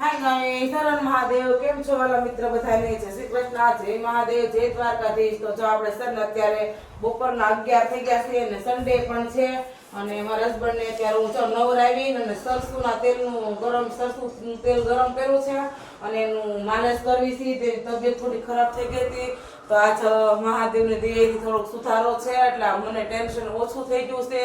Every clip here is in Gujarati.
હાય ગાઈસ, હર મહાદેવ. કેમ છો વાલા મિત્ર બધાને? જય શ્રી કૃષ્ણ, જય મહાદેવ, જય દ્વારકાધીશ. તો જો આપણે સર અત્યારે બપોરના 11 થઈ ગયા છે અને સન્ડે પણ છે અને મારા હસબન્ડ ને અત્યારે હું જો નવરાવી અને સરસુના તેલનું ગરમ સરસું તેલ ગરમ કર્યું છે અને એનું માલિશ કરવી છે. તેની તબિયત થોડી ખરાબ થઈ ગઈ હતી તો આજ મહાદેવની દયાથી થોડોક સુધારો છે એટલે મને ટેન્શન ઓછું થઈ ગયું છે.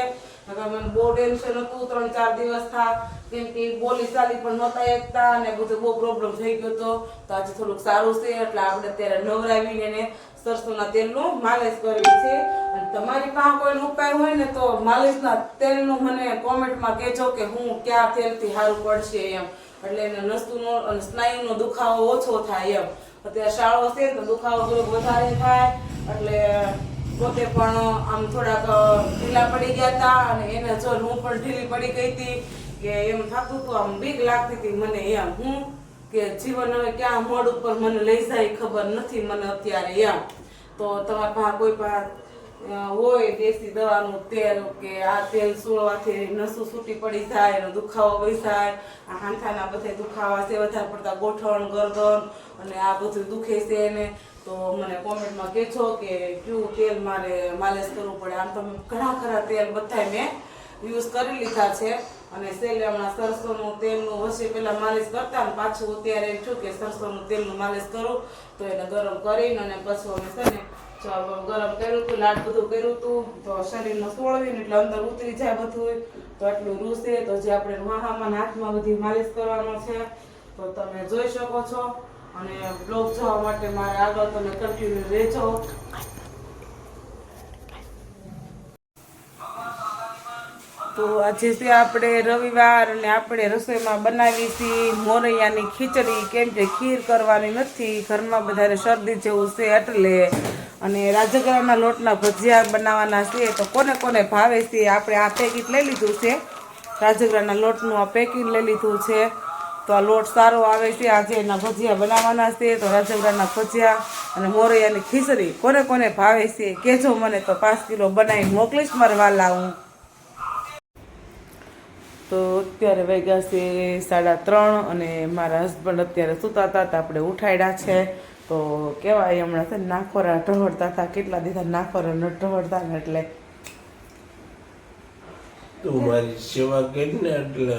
મને બહુ ટેન્શન હતું 3-4 દિવસ થા કેમ કે બોલી ચાલી પણ નહોતા એકતા અને બધું બહુ પ્રોબ્લેમ થઈ ગયો હતો. તો આજે થોડુંક સારું છે એટલે આપણે અત્યારે નવરાવીને એને સરસોના તેલનું માલિશ કરવી છે. અને તમારી પાસે કોઈ ઉપાય હોય ને તો માલિશના તેલનું મને કોમેન્ટમાં કહેજો કે હું કયા તેલથી સારું પડશે એમ, એટલે એને નસનો અને સ્નાયુનો દુખાવો ઓછો થાય એમ. અત્યારે શાળો છે તો દુખાવો થોડોક વધારે થાય એટલે પોતે પણ આમ થોડાક ઢીલા પડી ગયા હતા અને એને જો હું પણ ઢીલી પડી ગઈ હતી કે એમ થતું હતું, આમ બીક લાગતી હતી મને એમ હું કે જીવન હવે ક્યાં મોડ ઉપર મને લઈ જાય ખબર નથી મને અત્યારે એમ. તો તમારા પાસે કોઈ પાસે હોય દેશી દવાનું તેલ કે આ તેલ સોળવાથી નસું છૂટી પડી જાય એનો દુખાવો વહી જાય, આ હાંથાના બધા દુખાવા છે વધારે પડતા ગોઠણ ગરદન અને આ બધું દુખે છે એને, તો મને કોમેન્ટમાં કહેજો કે કયું તેલ મારે માલિશ કરવું પડે. આમ તો ઘણા ખરા તેલ બધા મેં યુઝ કરી લીધા છે અને છેલ્લે હમણાં સરસોનું તેલનું વચ્ચે પહેલાં માલિશ કરતા ને પાછું અત્યારે એમ છું કે સરસોનું તેલનું માલિશ કરું તો એને ગરમ કરીને અને પછી અમે છે ને ગરમ કર્યું હતું, લાડ બધું કર્યું હતું તો શરીરમાં સોળવીને એટલે અંદર ઉતરી જાય બધું. તો એટલું રૂસે તો જે આપણે વાહામાં હાથમાં બધી માલિશ કરવાનો છે તો તમે જોઈ શકો છો અને બ્લોગ જોવા માટે મારે આગળ તમે કન્ટિન્યુ રહેજો. તો આજે છે આપણે રવિવાર અને આપણે રસોઈમાં બનાવી હતી મોરૈયાની ખીચડી. કેમ કે ખીર કરવાની નથી, ઘરમાં બધાને શરદી જેવું છે એટલે, અને રાજગરાના લોટના ભજીયા બનાવવાના છે. તો કોને કોને ભાવે છે આપણે આ પેકેટ લઈ લીધું છે, રાજગરાના લોટનું આ પેકેટ લઈ લીધું છે. તો આ લોટ સારો આવે છે, આજે એના ભજીયા બનાવવાના છે. તો રાજગરાના ભજીયા અને મોરૈયાની ખીચડી કોને કોને ભાવે છે કહેજો મને, તો 5 કિલો બનાવી મોકલીશ મારે વાલા હું. તો અત્યારે વાગ્યા છે 3:30 અને મારા હસબન્ડ અત્યારે સૂતા હતા તો આપણે ઉઠાડ્યા છે. તો કહેવાય હમણાં છે નાખોરા ઢહડતા હતા, કેટલા દિવસ નાખોરા ન ઢહડતા ને એટલે તું મારી સેવા કરીને એટલે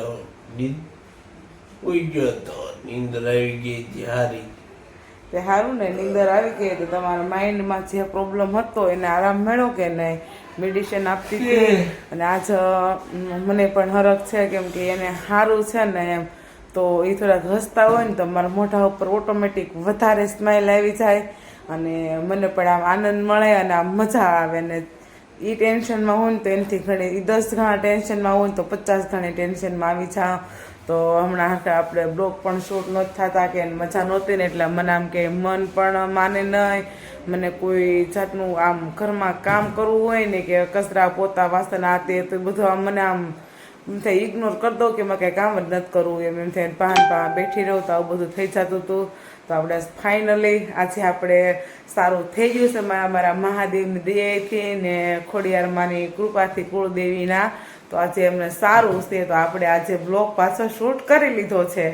ઉઈ ગયો તો નીંદર આવી ગઈ હતી હારી. તે સારું ને નીંદર આવી ગઈ તો તમારા માઇન્ડમાં જે પ્રોબ્લેમ હતો એને આરામ મળ્યો કે નહીં? મેડિસિન આપતી હતી અને આજ મને પણ હરખ છે કેમ કે એને સારું છે ને એમ. તો એ થોડાક હસતા હોય ને તો મારા મોઢા ઉપર ઓટોમેટિક વધારે સ્માઇલ આવી જાય અને મને પણ આમ આનંદ મળે અને આમ મજા આવે. ને એ ટેન્શનમાં હોય ને તો એનાથી ઘણી, એ 10 ગણા ટેન્શનમાં હોય ને તો 50 ગણી ટેન્શનમાં આવી જાય. તો હમણાં આપણે બ્લોગ પણ શૂટ નથી થતા કે મજા નહોતી ને એટલે મને આમ કે મન પણ માને નહીં, મને કોઈ જાતનું આમ ઘરમાં કામ કરવું હોય ને કે કચરા પોતા વાસણ આ તે તો બધું આમ મને આમ એમ થાય ઇગ્નોર કરી દઉં કે મારે કંઈ કામ જ નથી કરવું એમ થાય પાન બેઠી રહું તો આવું બધું થઈ જતું હતું. તો આપણે ફાઇનલી આજે આપણે સારું થઈ ગયું છે અમારા મહાદેવની દયાથી ને ખોડિયારમાંની કૃપાથી કુળદેવીના. તો આજે એમને સારું છે તો આપણે આજે બ્લોગ પાછો શૂટ કરી લીધો છે.